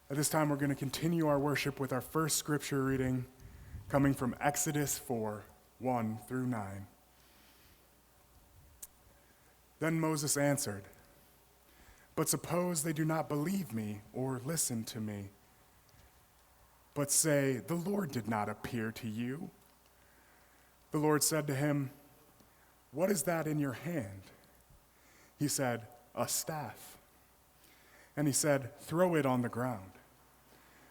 At this time, we're going to continue our worship with our first scripture reading coming from Exodus 4, 1 through 9. Then Moses answered, "But suppose they do not believe me or listen to me, but say, 'The Lord did not appear to you.' The Lord said to him, 'What is that in your hand?' He said, 'A staff.' And he said, 'Throw it on the ground.'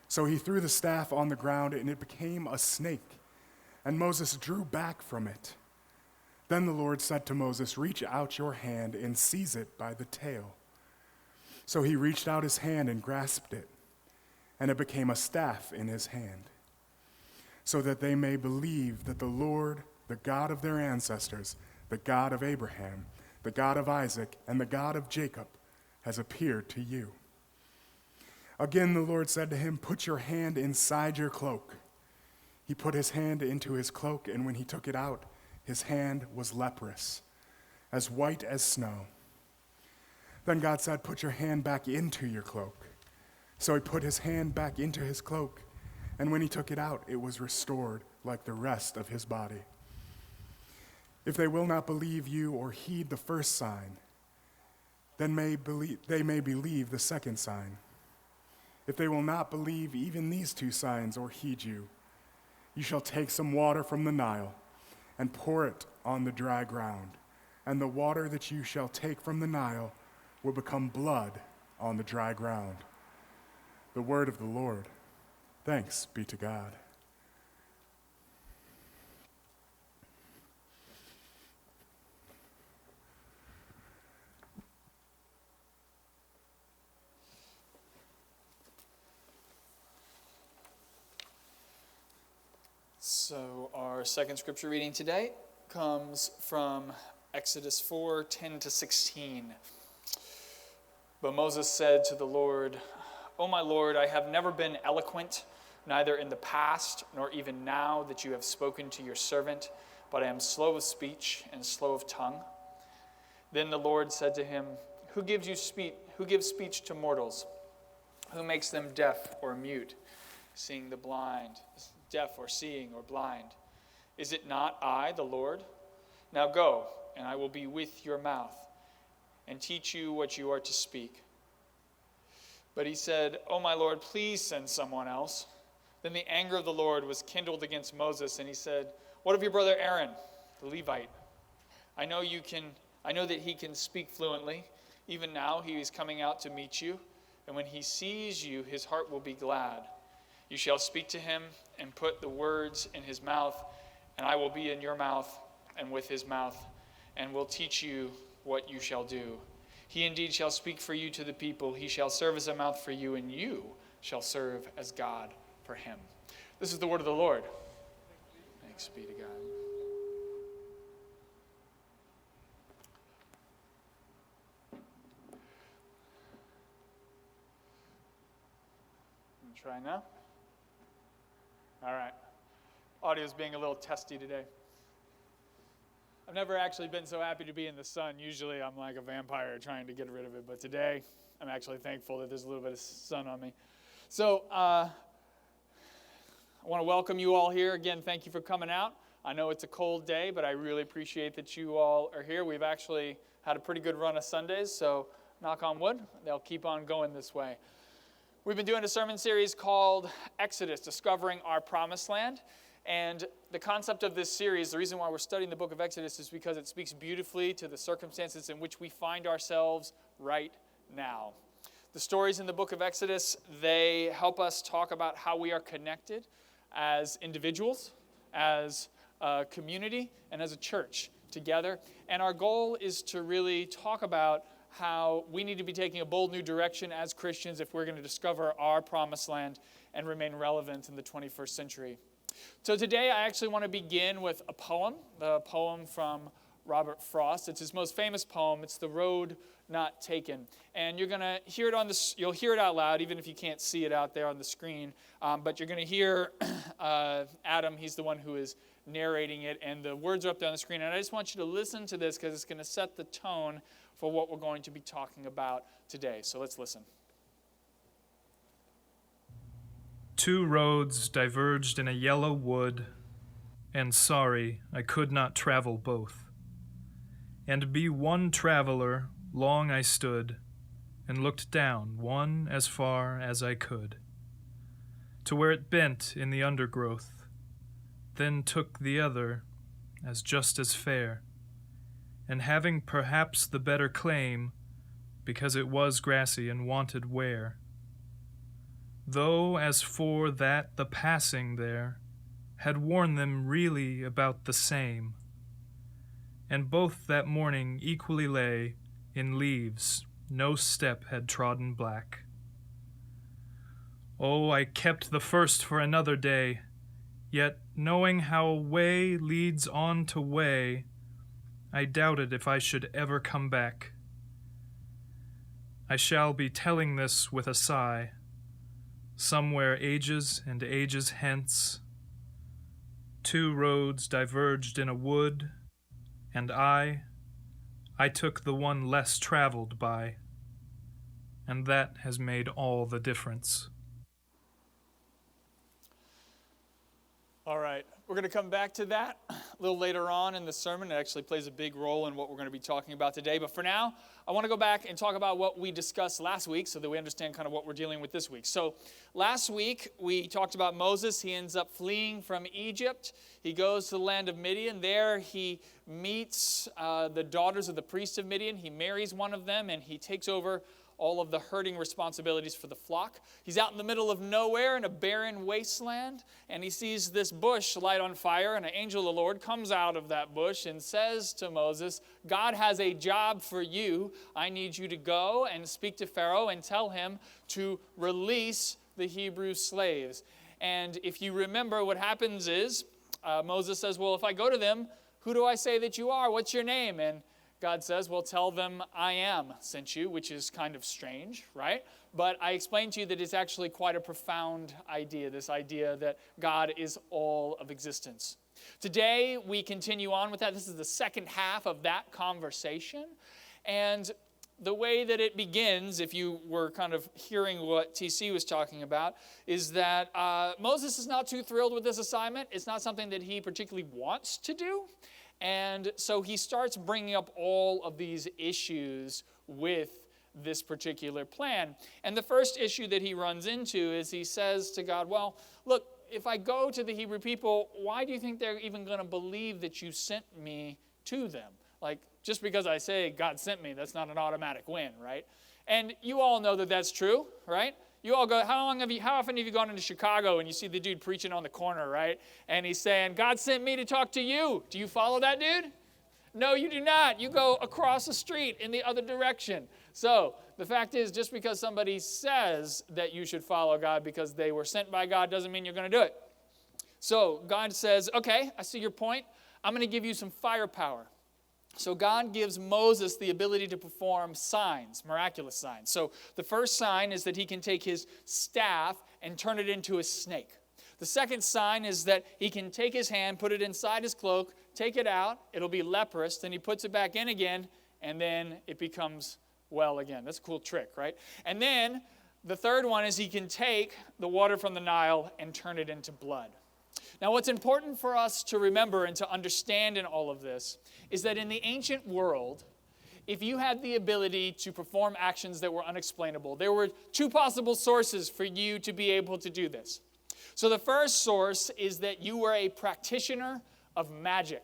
So he threw the staff on the ground, and it became a snake, and Moses drew back from it. Then the Lord said to Moses, 'Reach out your hand and seize it by the tail.' So he reached out his hand and grasped it, and it became a staff in his hand, so that they may believe that the Lord, the God of their ancestors, the God of Abraham, the God of Isaac, and the God of Jacob, has appeared to you." Again the Lord said to him, "Put your hand inside your cloak." He put his hand into his cloak, and when he took it out, his hand was leprous, as white as snow. Then God said, "Put your hand back into your cloak." So he put his hand back into his cloak, and when he took it out, it was restored like the rest of his body. If they will not believe you or heed the first sign, then they may believe the second sign. If they will not believe even these two signs or heed you, you shall take some water from the Nile and pour it on the dry ground, and the water that you shall take from the Nile will become blood on the dry ground. The word of the Lord. Thanks be to God. So our second scripture reading today comes from Exodus 4, 10 to 16. But Moses said to the Lord, "O my Lord, I have never been eloquent, neither in the past nor even now that you have spoken to your servant, but I am slow of speech and slow of tongue." Then the Lord said to him, Who gives speech to mortals? Who makes them deaf or mute, seeing the blind, deaf or seeing or blind? Is it not I, the Lord? Now go, and I will be with your mouth and teach you what you are to speak. But he said, "O my Lord, please send someone else." Then the anger of the Lord was kindled against Moses, and he said, "What of your brother Aaron, the Levite? I know that he can speak fluently. Even now he is coming out to meet you, and when he sees you, his heart will be glad. You shall speak to him and put the words in his mouth, and I will be in your mouth and with his mouth, and will teach you what you shall do. He indeed shall speak for you to the people. He shall serve as a mouth for you, and you shall serve as God for him." This is the word of the Lord. Thanks be to God. Try now. All right. Audio's being a little testy today. I've never actually been so happy to be in the sun. Usually I'm like a vampire trying to get rid of it, but today I'm actually thankful that there's a little bit of sun on me. So I want to welcome you all here. Again, thank you for coming out. I know it's a cold day, but I really appreciate that you all are here. We've actually had a pretty good run of Sundays, so knock on wood, they'll keep on going this way. We've been doing a sermon series called Exodus, Discovering Our Promised Land. And the concept of this series, the reason why we're studying the book of Exodus is because it speaks beautifully to the circumstances in which we find ourselves right now. The stories in the book of Exodus, they help us talk about how we are connected as individuals, as a community, and as a church together. And our goal is to really talk about how we need to be taking a bold new direction as Christians if we're going to discover our promised land and remain relevant in the 21st century. So today I actually want to begin with a poem, the poem from Robert Frost. It's his most famous poem. It's The Road Not Taken. And you're going to hear it you'll hear it out loud, even if you can't see it out there on the screen. But you're going to hear Adam, he's the one who is narrating it, and the words are up there on the screen. And I just want you to listen to this because it's going to set the tone for what we're going to be talking about today. So let's listen. 2 roads diverged in a yellow wood, and sorry I could not travel both. And be one traveler, long I stood, and looked down one as far as I could, to where it bent in the undergrowth, then took the other as just as fair, and having perhaps the better claim, because it was grassy and wanted wear. Though as for that the passing there had worn them really about the same, and both that morning equally lay in leaves no step had trodden black. Oh, I kept the first for another day, yet knowing how way leads on to way, I doubted if I should ever come back. I shall be telling this with a sigh, somewhere ages and ages hence. 2 roads diverged in a wood, and I took the one less traveled by, and that has made all the difference. All right, we're going to come back to that a little later on in the sermon. It actually plays a big role in what we're going to be talking about today. But for now, I want to go back and talk about what we discussed last week so that we understand kind of what we're dealing with this week. So last week, we talked about Moses. He ends up fleeing from Egypt. He goes to the land of Midian. There he meets the daughters of the priest of Midian. He marries one of them, and he takes over all of the herding responsibilities for the flock. He's out in the middle of nowhere in a barren wasteland, and he sees this bush light on fire, and an angel of the Lord comes out of that bush and says to Moses, God has a job for you. I need you to go and speak to Pharaoh and tell him to release the Hebrew slaves. And if you remember, what happens is Moses says, well, if I go to them, who do I say that you are? What's your name? And God says, well, tell them I am sent you, which is kind of strange, right? But I explained to you that it's actually quite a profound idea, this idea that God is all of existence. Today, we continue on with that. This is the second half of that conversation. And the way that it begins, if you were kind of hearing what TC was talking about, is that Moses is not too thrilled with this assignment. It's not something that he particularly wants to do. And so he starts bringing up all of these issues with this particular plan. And the first issue that he runs into is he says to God, well, look, if I go to the Hebrew people, why do you think they're even going to believe that you sent me to them? Like, just because I say God sent me, that's not an automatic win, right? And you all know that that's true, right? You all go, how often have you gone into Chicago and you see the dude preaching on the corner, right? And he's saying, God sent me to talk to you. Do you follow that dude? No, you do not. You go across the street in the other direction. So the fact is, just because somebody says that you should follow God because they were sent by God doesn't mean you're going to do it. So God says, okay, I see your point. I'm going to give you some firepower. So God gives Moses the ability to perform signs, miraculous signs. So the first sign is that he can take his staff and turn it into a snake. The second sign is that he can take his hand, put it inside his cloak, take it out, it'll be leprous, then he puts it back in again, and then it becomes well again. That's a cool trick, right? And then the third one is he can take the water from the Nile and turn it into blood. Now, what's important for us to remember and to understand in all of this is that in the ancient world, if you had the ability to perform actions that were unexplainable, there were 2 possible sources for you to be able to do this. So the first source is that you were a practitioner of magic.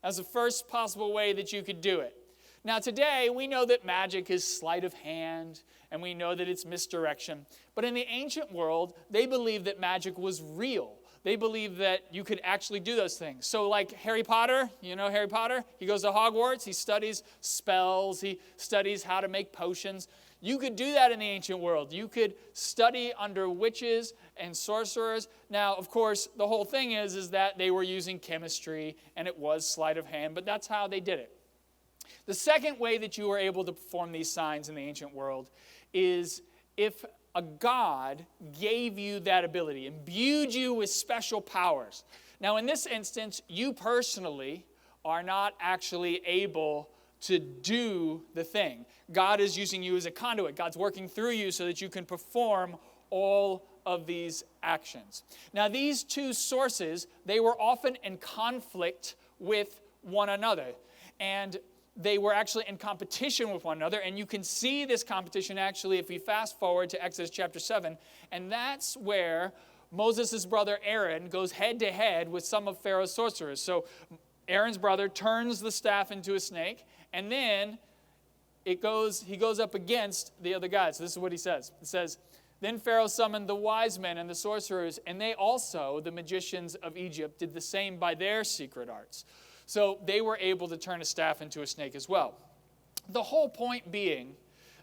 That's the first possible way that you could do it. Now, today, we know that magic is sleight of hand, and we know that it's misdirection. But in the ancient world, they believed that magic was real. They believed that you could actually do those things. So like Harry Potter, you know Harry Potter? He goes to Hogwarts, he studies spells, he studies how to make potions. You could do that in the ancient world. You could study under witches and sorcerers. Now, of course, the whole thing is that they were using chemistry, and it was sleight of hand, but that's how they did it. The second way that you were able to perform these signs in the ancient world is if a god gave you that ability, imbued you with special powers. Now, in this instance, you personally are not actually able to do the thing. God is using you as a conduit. God's working through you so that you can perform all of these actions. Now, these two sources, they were often in conflict with one another. And they were actually in competition with one another. And you can see this competition actually if we fast forward to Exodus chapter 7. And that's where Moses' brother Aaron goes head to head with some of Pharaoh's sorcerers. So Aaron's brother turns the staff into a snake, and then he goes up against the other guys. So this is what he says. It says, "Then Pharaoh summoned the wise men and the sorcerers, and they also, the magicians of Egypt, did the same by their secret arts." So they were able to turn a staff into a snake as well. The whole point being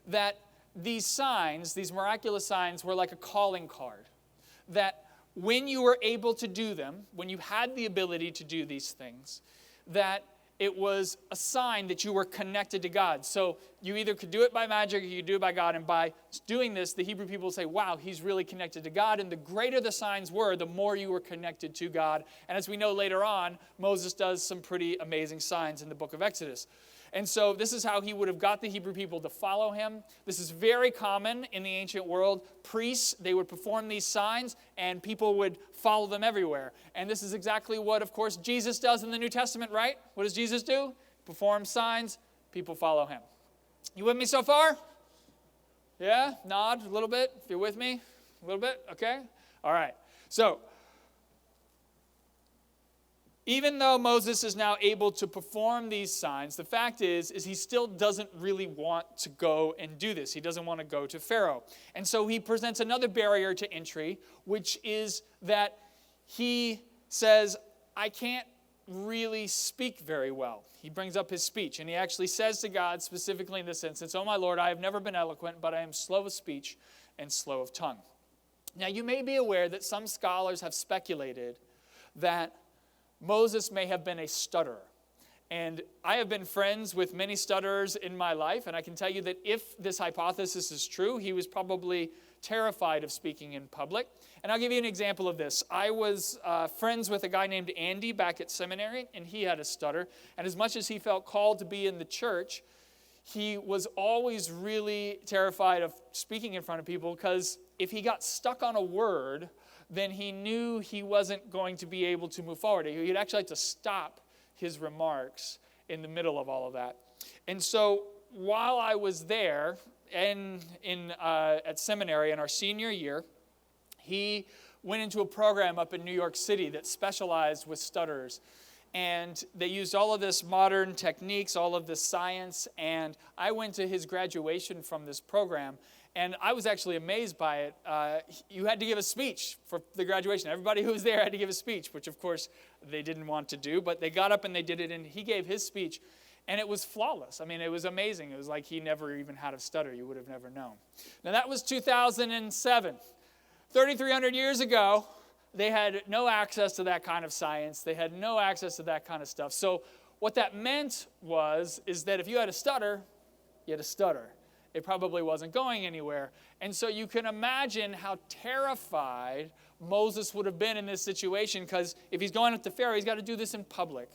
that these signs, these miraculous signs, were like a calling card. That when you were able to do them, when you had the ability to do these things, that it was a sign that you were connected to God. So you either could do it by magic or you could do it by God. And by doing this, the Hebrew people say, wow, he's really connected to God. And the greater the signs were, the more you were connected to God. And as we know later on, Moses does some pretty amazing signs in the book of Exodus. And so this is how he would have got the Hebrew people to follow him. This is very common in the ancient world. Priests, they would perform these signs, and people would follow them everywhere. And this is exactly what, of course, Jesus does in the New Testament, right? What does Jesus do? Perform signs, people follow him. You with me so far? Yeah? Nod a little bit if you're with me. A little bit? Okay? All right. So, even though Moses is now able to perform these signs, the fact is he still doesn't really want to go and do this. He doesn't want to go to Pharaoh. And so he presents another barrier to entry, which is that he says, I can't really speak very well. He brings up his speech, and he actually says to God, specifically in this instance, "Oh my Lord, I have never been eloquent, but I am slow of speech and slow of tongue." Now, you may be aware that some scholars have speculated that Moses may have been a stutterer. And I have been friends with many stutterers in my life, and I can tell you that if this hypothesis is true, he was probably terrified of speaking in public. And I'll give you an example of this. I was friends with a guy named Andy back at seminary, and he had a stutter. And as much as he felt called to be in the church, he was always really terrified of speaking in front of people, because if he got stuck on a word, then he knew he wasn't going to be able to move forward. He'd actually like to stop his remarks in the middle of all of that. And so while I was there at seminary in our senior year, he went into a program up in New York City that specialized with stutterers. And they used all of this modern techniques, all of this science, and I went to his graduation from this program. And I was actually amazed by it. You had to give a speech for the graduation. Everybody who was there had to give a speech, which of course they didn't want to do, but they got up and they did it, and he gave his speech, and it was flawless. I mean, it was amazing. It was like he never even had a stutter. You would have never known. Now, that was 2007. 3,300 years ago, they had no access to that kind of science. They had no access to that kind of stuff. So what that meant is that if you had a stutter, you had a stutter. It probably wasn't going anywhere. And so you can imagine how terrified Moses would have been in this situation, because if he's going up to Pharaoh, he's got to do this in public.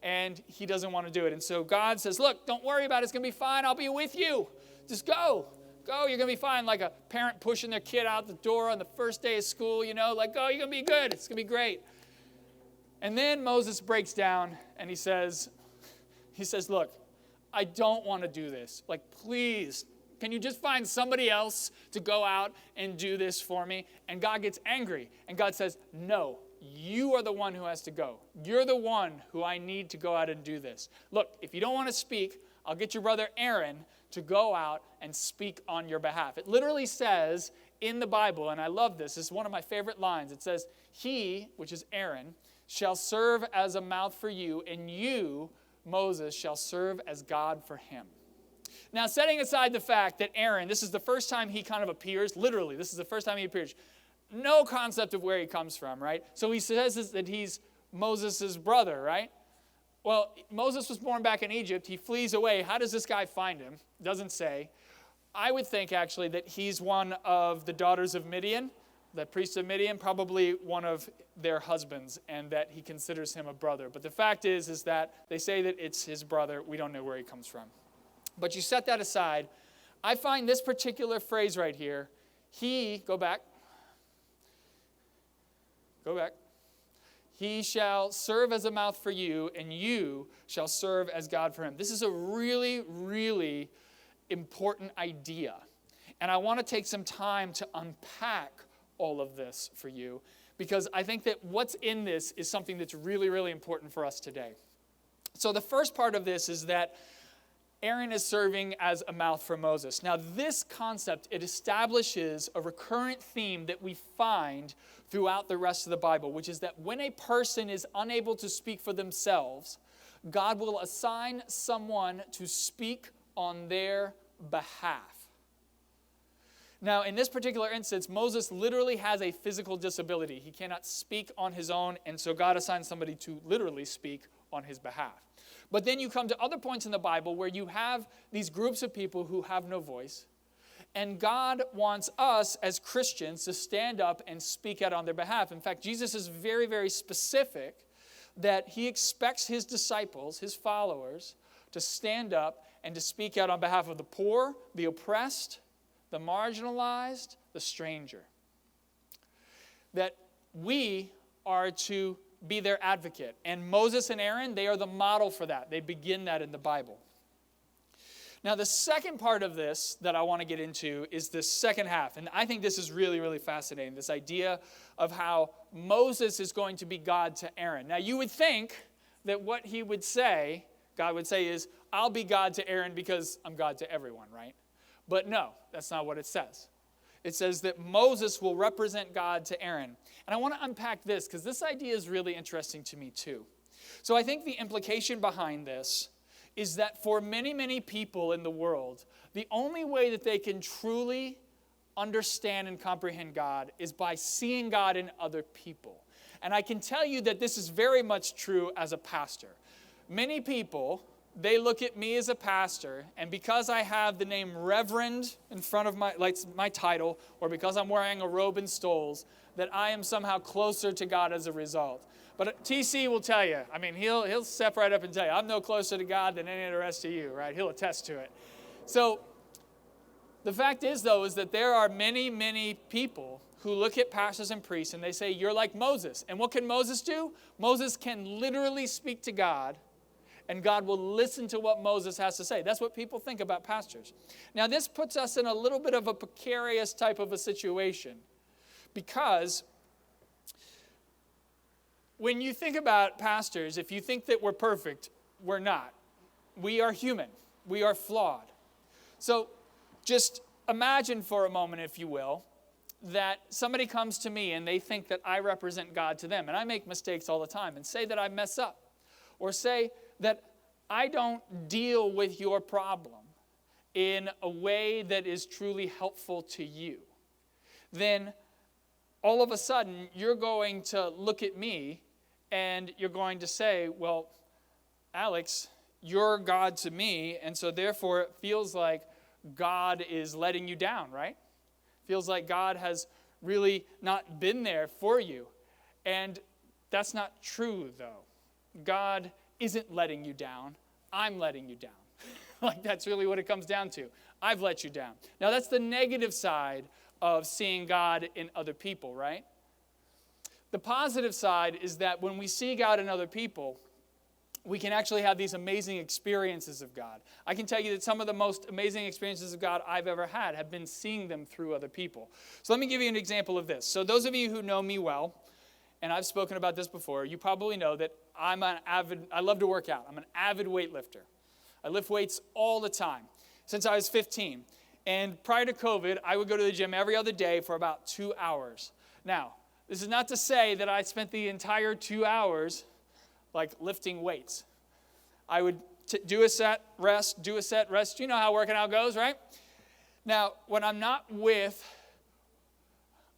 And he doesn't want to do it. And so God says, look, don't worry about it. It's going to be fine. I'll be with you. Just go. Go, you're going to be fine. Like a parent pushing their kid out the door on the first day of school, like, go, you're going to be good. It's going to be great. And then Moses breaks down and he says, look, I don't want to do this. Like, please, can you just find somebody else to go out and do this for me? And God gets angry. And God says, no, you are the one who has to go. You're the one who I need to go out and do this. Look, if you don't want to speak, I'll get your brother Aaron to go out and speak on your behalf. It literally says in the Bible, and I love this, this is one of my favorite lines. It says, he, which is Aaron, shall serve as a mouth for you, and you, Moses, shall serve as God for him. Now, setting aside the fact that Aaron, this is the first time he kind of appears, literally, this is the first time he appears. No concept of where he comes from, right? So he says that he's Moses' brother, right? Well, Moses was born back in Egypt. He flees away. How does this guy find him? Doesn't say. I would think, actually, that he's one of the daughters of Midian, the priest of Midian, probably one of their husbands, and that he considers him a brother. But the fact is that they say that it's his brother. We don't know where he comes from. But you set that aside. I find this particular phrase right here, go back. Go back. He shall serve as a mouth for you, and you shall serve as God for him. This is a really, really important idea. And I want to take some time to unpack all of this for you, because I think that what's in this is something that's really, really important for us today. So the first part of this is that Aaron is serving as a mouth for Moses. Now this concept, it establishes a recurrent theme that we find throughout the rest of the Bible, which is that when a person is unable to speak for themselves, God will assign someone to speak on their behalf. Now, in this particular instance, Moses literally has a physical disability. He cannot speak on his own, and so God assigns somebody to literally speak on his behalf. But then you come to other points in the Bible where you have these groups of people who have no voice, and God wants us as Christians to stand up and speak out on their behalf. In fact, Jesus is very, very specific that he expects his disciples, his followers, to stand up and to speak out on behalf of the poor, the oppressed, the marginalized, the stranger. That we are to be their advocate. And Moses and Aaron, they are the model for that. They begin that in the Bible. Now, the second part of this that I want to get into is this second half. And I think this is really, really fascinating, this idea of how Moses is going to be God to Aaron. Now, you would think that what he would say, God would say is, I'll be God to Aaron because I'm God to everyone, right? But no, that's not what it says. It says that Moses will represent God to Aaron. And I want to unpack this because this idea is really interesting to me too. So I think the implication behind this is that for many, many people in the world, the only way that they can truly understand and comprehend God is by seeing God in other people. And I can tell you that this is very much true as a pastor. Many people, they look at me as a pastor, and because I have the name Reverend in front of my title, or because I'm wearing a robe and stoles, that I am somehow closer to God as a result. But TC will tell you, I mean, he'll step right up and tell you, I'm no closer to God than any of the rest of you, right? He'll attest to it. So the fact is, though, is that there are many, many people who look at pastors and priests and they say, you're like Moses. And what can Moses do? Moses can literally speak to God, and God will listen to what Moses has to say. That's what people think about pastors. Now, this puts us in a little bit of a precarious type of a situation, because when you think about pastors, if you think that we're perfect, we're not. We are human. We are flawed. So just imagine for a moment, if you will, that somebody comes to me and they think that I represent God to them. And I make mistakes all the time, and say that I mess up, or say that I don't deal with your problem in a way that is truly helpful to you. Then all of a sudden, you're going to look at me and you're going to say, well, Alex, you're God to me, and so therefore it feels like God is letting you down, right? Feels like God has really not been there for you. And that's not true, though. God isn't letting you down. I'm letting you down. Like, that's really what it comes down to. I've let you down. Now, that's the negative side of seeing God in other people, right? The positive side is that when we see God in other people, we can actually have these amazing experiences of God. I can tell you that some of the most amazing experiences of God I've ever had have been seeing them through other people. So let me give you an example of this. So those of you who know me well, and I've spoken about this before, you probably know that I love to work out. I'm an avid weightlifter. I lift weights all the time since I was 15. And prior to COVID, I would go to the gym every other day for about 2 hours. Now, this is not to say that I spent the entire 2 hours like lifting weights. I would do a set, rest, do a set, rest. You know how working out goes, right? Now, when I'm not with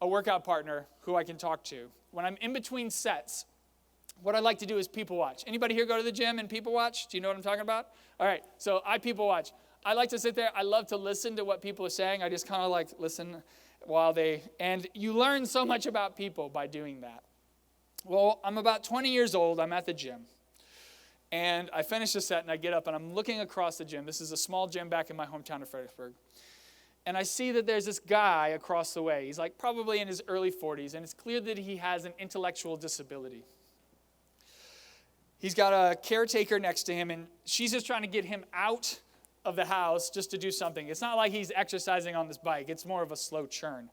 a workout partner who I can talk to, when I'm in between sets, what I like to do is people watch. Anybody here go to the gym and people watch? Do you know what I'm talking about? All right, so I people watch. I like to sit there. I love to listen to what people are saying. I just kind of like listen and you learn so much about people by doing that. Well, I'm about 20 years old. I'm at the gym. And I finish the set and I get up and I'm looking across the gym. This is a small gym back in my hometown of Fredericksburg. and I see that there's this guy across the way. He's like probably in his early 40s, and it's clear that he has an intellectual disability. He's got a caretaker next to him, and she's just trying to get him out of the house just to do something. It's not like he's exercising on this bike. It's more of a slow churn.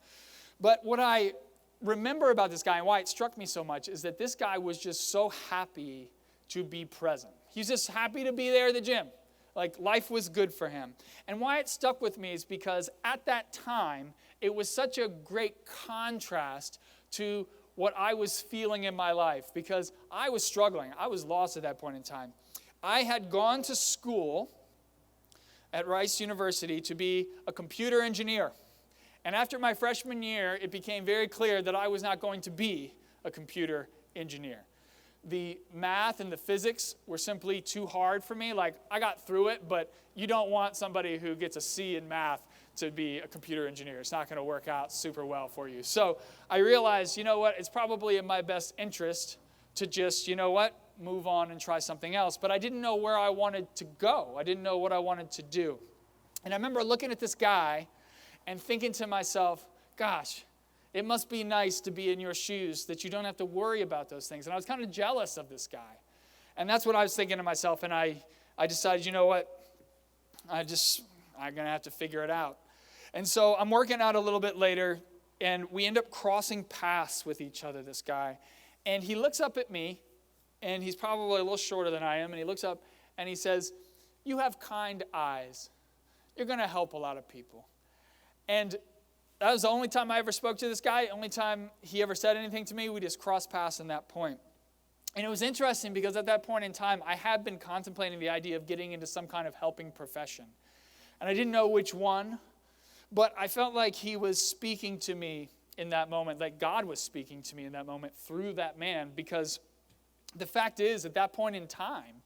But what I remember about this guy and why it struck me so much is that this guy was just so happy to be present. He's just happy to be there at the gym. Like, life was good for him. And why it stuck with me is because at that time, it was such a great contrast to what I was feeling in my life, because I was struggling. I was lost at that point in time. I had gone to school at Rice University to be a computer engineer. And after my freshman year, it became very clear that I was not going to be a computer engineer. The math and the physics were simply too hard for me. Like, I got through it, but you don't want somebody who gets a C in math to be a computer engineer. It's not going to work out super well for you. So I realized, you know what, it's probably in my best interest to just, you know what, move on and try something else. But I didn't know where I wanted to go. I didn't know what I wanted to do. And I remember looking at this guy and thinking to myself, gosh, it must be nice to be in your shoes, that you don't have to worry about those things. And I was kind of jealous of this guy. And that's what I was thinking to myself. And I decided, you know what, I'm going to have to figure it out. And so I'm working out a little bit later, and we end up crossing paths with each other, this guy. And he looks up at me, and he's probably a little shorter than I am, and he looks up and he says, "You have kind eyes. You're going to help a lot of people." And that was the only time I ever spoke to this guy, only time he ever said anything to me. We just crossed paths in that point. And it was interesting because at that point in time, I had been contemplating the idea of getting into some kind of helping profession. And I didn't know which one, but I felt like he was speaking to me in that moment, like God was speaking to me in that moment through that man, because the fact is, at that point in time,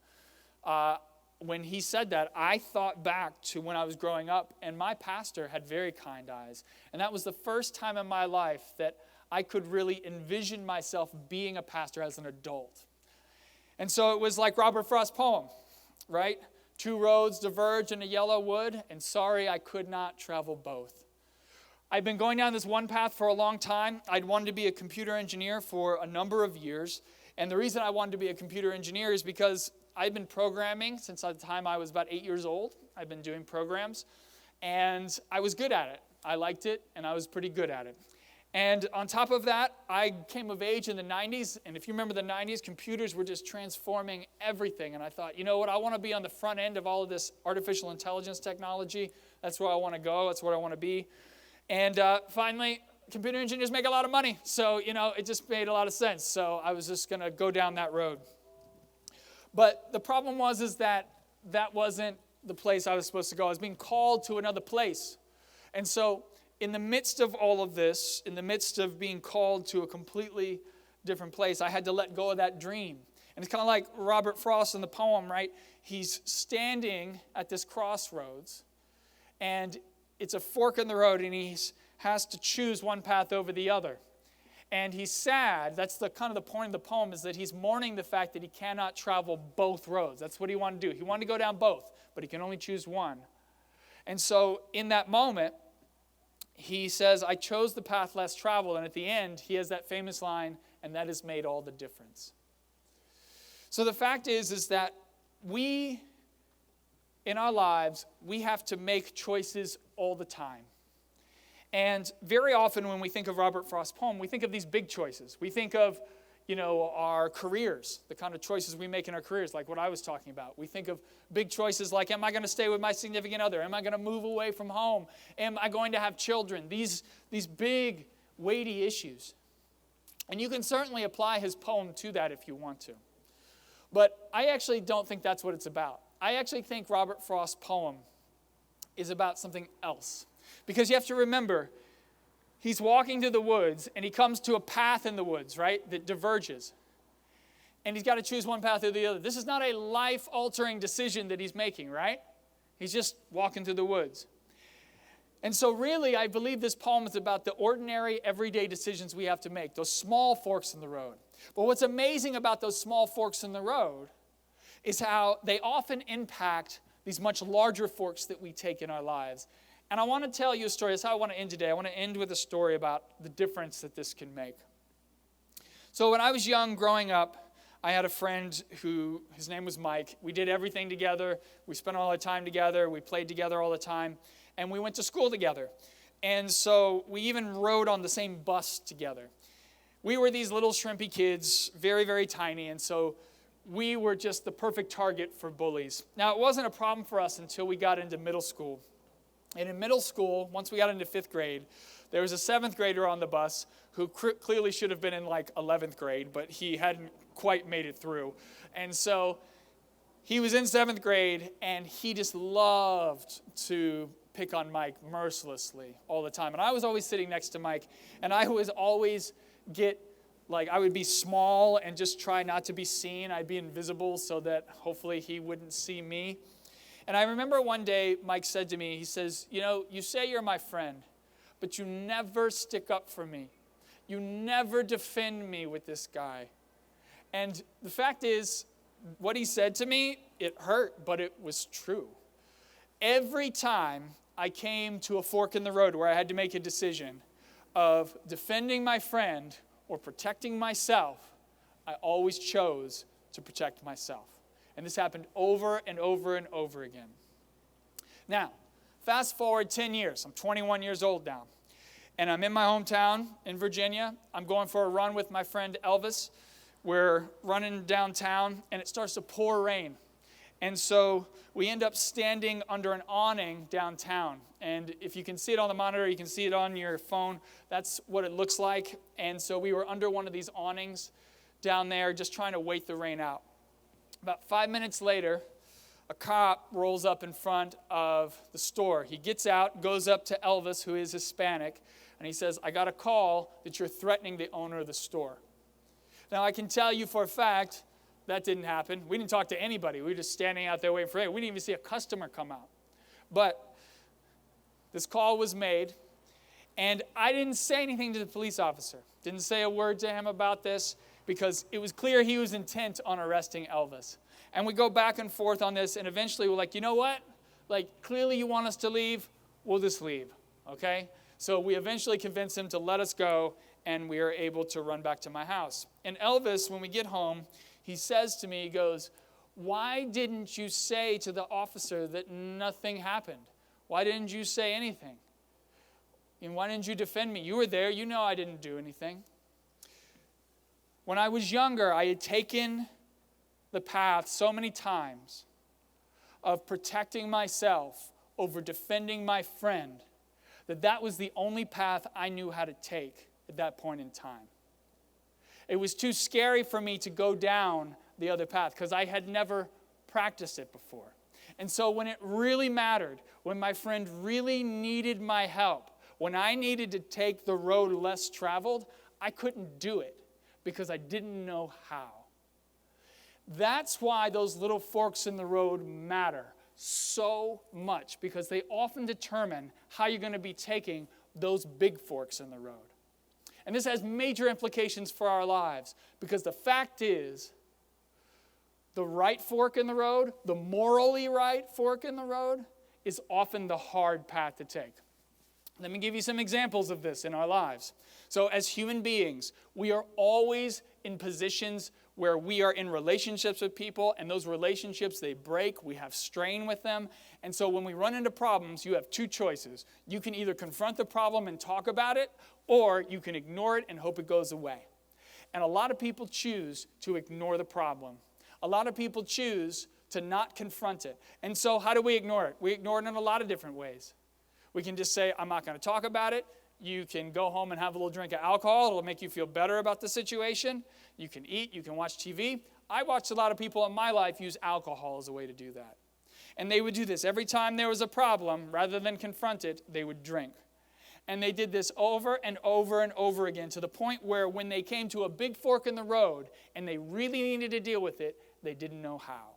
when he said that, I thought back to when I was growing up, and my pastor had very kind eyes. And that was the first time in my life that I could really envision myself being a pastor as an adult. And so it was like Robert Frost's poem, right? "Two roads diverge in a yellow wood, and sorry I could not travel both." I'd been going down this one path for a long time. I'd wanted to be a computer engineer for a number of years. And the reason I wanted to be a computer engineer is because I'd been programming since the time I was about 8 years old. I'd been doing programs, and I was good at it. I liked it, and I was pretty good at it. And on top of that, I came of age in the 90s, and if you remember the 90s, computers were just transforming everything. And I thought, you know what, I want to be on the front end of all of this artificial intelligence technology. That's where I want to go. That's where I want to be. And finally, computer engineers make a lot of money. So, it just made a lot of sense. So I was just going to go down that road. But the problem was that wasn't the place I was supposed to go. I was being called to another place. And so in the midst of all of this, in the midst of being called to a completely different place, I had to let go of that dream. And it's kind of like Robert Frost in the poem, right? He's standing at this crossroads, and it's a fork in the road, and he has to choose one path over the other. And he's sad. That's the kind of the point of the poem, is that he's mourning the fact that he cannot travel both roads. That's what he wanted to do. He wanted to go down both, but he can only choose one. And so in that moment, he says, "I chose the path less traveled." And at the end, he has that famous line, "And that has made all the difference." So the fact is that we, in our lives, we have to make choices all the time. And very often when we think of Robert Frost's poem, we think of these big choices. We think of, our careers, the kind of choices we make in our careers, like what I was talking about. We think of big choices like, am I going to stay with my significant other? Am I going to move away from home? Am I going to have children? These big, weighty issues. And you can certainly apply his poem to that if you want to. But I actually don't think that's what it's about. I actually think Robert Frost's poem is about something else. Because you have to remember, he's walking through the woods, and he comes to a path in the woods, right, that diverges. And he's got to choose one path or the other. This is not a life-altering decision that he's making, right? He's just walking through the woods. And so really, I believe this poem is about the ordinary, everyday decisions we have to make, those small forks in the road. But what's amazing about those small forks in the road is how they often impact these much larger forks that we take in our lives. And I want to tell you a story. That's how I want to end today. I want to end with a story about the difference that this can make. So when I was young, growing up, I had a friend who, his name was Mike. We did everything together. We spent all our time together. We played together all the time. And we went to school together. And so we even rode on the same bus together. We were these little shrimpy kids, very, very tiny. And so we were just the perfect target for bullies. Now, it wasn't a problem for us until we got into middle school. And in middle school, once we got into 5th grade, there was a 7th grader on the bus who clearly should have been in like 11th grade, but he hadn't quite made it through. And so he was in 7th grade, and he just loved to pick on Mike mercilessly all the time. And I was always sitting next to Mike, and I was always I would be small and just try not to be seen. I'd be invisible so that hopefully he wouldn't see me. And I remember one day Mike said to me, he says, you say you're my friend, but you never stick up for me. You never defend me with this guy. And the fact is, what he said to me, it hurt, but it was true. Every time I came to a fork in the road where I had to make a decision of defending my friend or protecting myself, I always chose to protect myself. And this happened over and over and over again. Now, fast forward 10 years. I'm 21 years old now. And I'm in my hometown in Virginia. I'm going for a run with my friend Elvis. We're running downtown, and it starts to pour rain. And so we end up standing under an awning downtown. And if you can see it on the monitor, you can see it on your phone. That's what it looks like. And so we were under one of these awnings down there just trying to wait the rain out. About 5 minutes later, a cop rolls up in front of the store. He gets out, goes up to Elvis, who is Hispanic, and he says, I got a call that you're threatening the owner of the store. Now, I can tell you for a fact that didn't happen. We didn't talk to anybody. We were just standing out there waiting for it. We didn't even see a customer come out. But this call was made, and I didn't say anything to the police officer. Didn't say a word to him about this because it was clear he was intent on arresting Elvis. And we go back and forth on this, and eventually we're like, you know what? Clearly you want us to leave. We'll just leave, okay? So we eventually convince him to let us go, and we are able to run back to my house. And Elvis, when we get home, he says to me, he goes, why didn't you say to the officer that nothing happened? Why didn't you say anything? And why didn't you defend me? You were there. You know I didn't do anything. When I was younger, I had taken the path so many times of protecting myself over defending my friend that was the only path I knew how to take at that point in time. It was too scary for me to go down the other path because I had never practiced it before. And so when it really mattered, when my friend really needed my help, when I needed to take the road less traveled, I couldn't do it because I didn't know how. That's why those little forks in the road matter so much, because they often determine how you're going to be taking those big forks in the road. And this has major implications for our lives, because the fact is, the right fork in the road, the morally right fork in the road, is often the hard path to take. Let me give you some examples of this in our lives. So as human beings, we are always in positions where we are in relationships with people, and those relationships, they break. We have strain with them. And so when we run into problems, you have two choices. You can either confront the problem and talk about it, or you can ignore it and hope it goes away. And a lot of people choose to ignore the problem. A lot of people choose to not confront it. And so how do we ignore it? We ignore it in a lot of different ways. We can just say, I'm not going to talk about it. You can go home and have a little drink of alcohol. It'll make you feel better about the situation. You can eat. You can watch TV. I watched a lot of people in my life use alcohol as a way to do that. And they would do this. Every time there was a problem, rather than confront it, they would drink. And they did this over and over and over again, to the point where when they came to a big fork in the road and they really needed to deal with it, they didn't know how.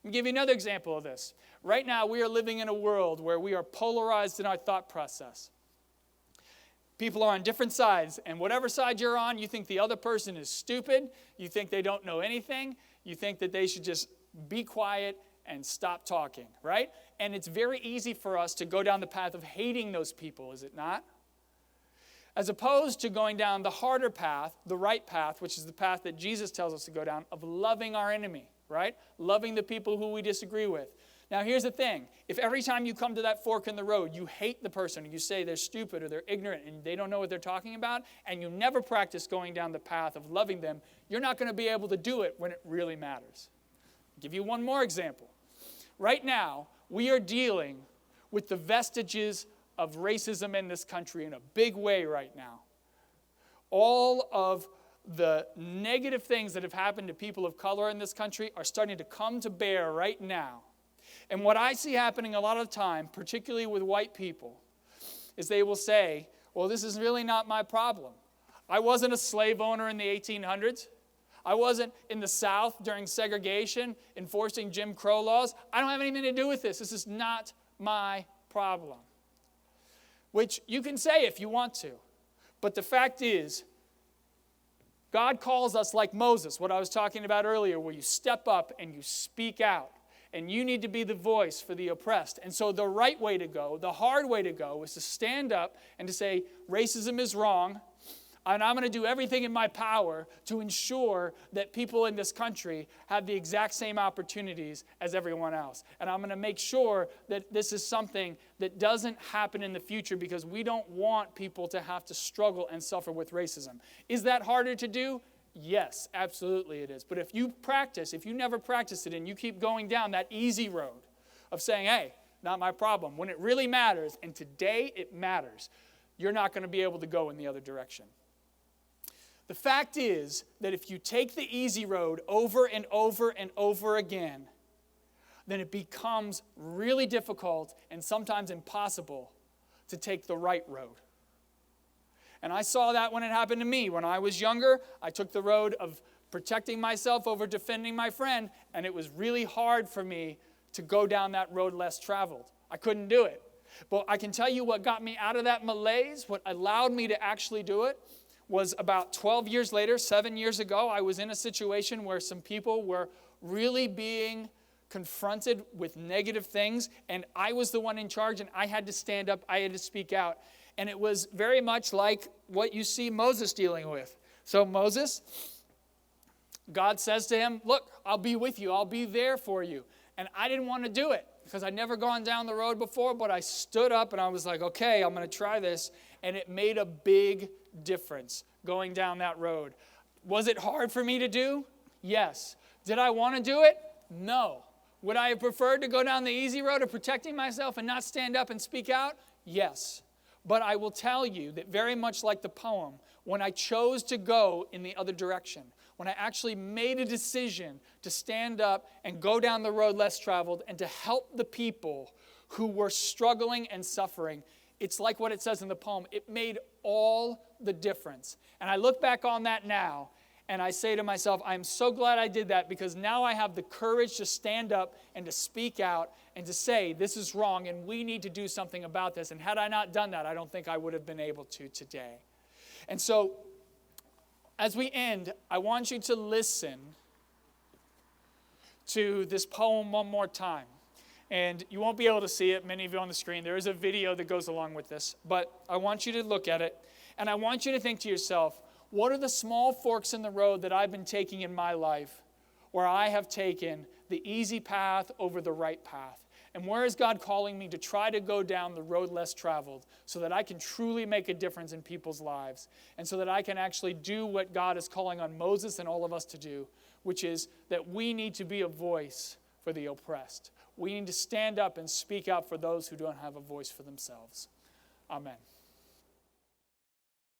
Let me give you another example of this. Right now, we are living in a world where we are polarized in our thought process. People are on different sides, and whatever side you're on, you think the other person is stupid, you think they don't know anything, you think that they should just be quiet and stop talking, right? And it's very easy for us to go down the path of hating those people, is it not? As opposed to going down the harder path, the right path, which is the path that Jesus tells us to go down, of loving our enemy, right? Loving the people who we disagree with. Now, here's the thing. If every time you come to that fork in the road, you hate the person, or you say they're stupid or they're ignorant and they don't know what they're talking about, and you never practice going down the path of loving them, you're not going to be able to do it when it really matters. I'll give you one more example. Right now, we are dealing with the vestiges of racism in this country in a big way right now. All of the negative things that have happened to people of color in this country are starting to come to bear right now. And what I see happening a lot of the time, particularly with white people, is they will say, well, this is really not my problem. I wasn't a slave owner in the 1800s. I wasn't in the South during segregation enforcing Jim Crow laws. I don't have anything to do with this. This is not my problem. Which you can say if you want to. But the fact is, God calls us like Moses, what I was talking about earlier, where you step up and you speak out. And you need to be the voice for the oppressed. And so the right way to go, the hard way to go, is to stand up and to say, racism is wrong, and I'm going to do everything in my power to ensure that people in this country have the exact same opportunities as everyone else. And I'm going to make sure that this is something that doesn't happen in the future, because we don't want people to have to struggle and suffer with racism. Is that harder to do? Yes, absolutely it is. But if you never practice it, and you keep going down that easy road of saying, hey, not my problem, when it really matters, and today it matters, you're not going to be able to go in the other direction. The fact is that if you take the easy road over and over and over again, then it becomes really difficult and sometimes impossible to take the right road. And I saw that when it happened to me. When I was younger, I took the road of protecting myself over defending my friend, and it was really hard for me to go down that road less traveled. I couldn't do it. But I can tell you what got me out of that malaise, what allowed me to actually do it, was about 12 years later, 7 years ago, I was in a situation where some people were really being confronted with negative things, and I was the one in charge, and I had to stand up, I had to speak out. And it was very much like what you see Moses dealing with. So Moses, God says to him, look, I'll be with you. I'll be there for you. And I didn't want to do it because I'd never gone down the road before, but I stood up and I was like, okay, I'm going to try this. And it made a big difference going down that road. Was it hard for me to do? Yes. Did I want to do it? No. Would I have preferred to go down the easy road of protecting myself and not stand up and speak out? Yes. But I will tell you that very much like the poem, when I chose to go in the other direction, when I actually made a decision to stand up and go down the road less traveled and to help the people who were struggling and suffering, it's like what it says in the poem. It made all the difference. And I look back on that now, and I say to myself, I'm so glad I did that, because now I have the courage to stand up and to speak out and to say, this is wrong and we need to do something about this. And had I not done that, I don't think I would have been able to today. And so, as we end, I want you to listen to this poem one more time. And you won't be able to see it, many of you on the screen. There is a video that goes along with this. But I want you to look at it, and I want you to think to yourself, what are the small forks in the road that I've been taking in my life where I have taken the easy path over the right path? And where is God calling me to try to go down the road less traveled so that I can truly make a difference in people's lives, and so that I can actually do what God is calling on Moses and all of us to do, which is that we need to be a voice for the oppressed. We need to stand up and speak out for those who don't have a voice for themselves. Amen.